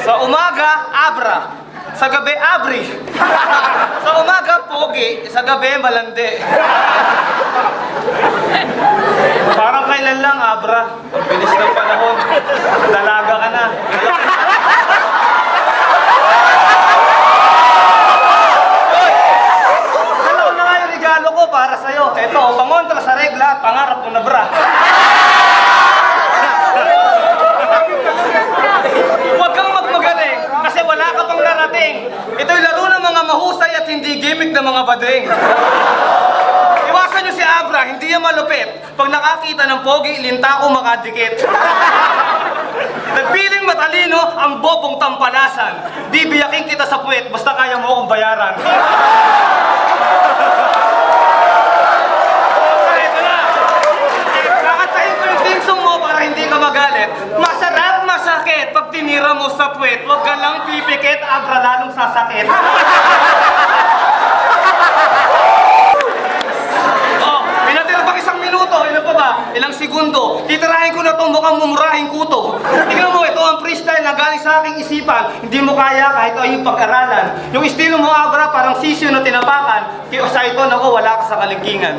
Sa umaga, abra. Sa gabi, abri. Sa umaga, pogi. Sa gabi, malandi. Parang kailan lang, abra. Ang bilis ng panahon. Dalaga ka na. Alam na nga yung regalo ko para sa'yo. Ito, pangontra sa regla, pangarap ko na bra. Huwag kang magmagaling kasi wala ka pang narating. Ito'y laro ng mga mahusay at hindi gimmick ng mga bading. Iwasan nyo si Abra, hindi yan malupit. Pag nakakita ng pogi, linta ko makadikit. Nagpiling matalino ang bobong tampalasan. Di biyaking kita sa puwet, basta kaya mo akong bayaran. Ito na. Kakatahin ko yung team song mo para hindi ka magalit. Masarap, masakit. Pag tinira mo sa puwet, huwag ka lang pipikit, Abra lalong sasakit. Oh, pinatira pang isang minuto, ilan pa ba? Ilang segundo. Titirahin ko na itong mukhang mumurahing kuto. Tingnan mo, ito ang freestyle na galing sa aking isipan. Hindi mo kaya kahit ito yung pag-aralan. Yung estilo mo, Abra, parang sisyo na tinapakan. Kaya sa ito, naku, wala ka sa kalingkingan.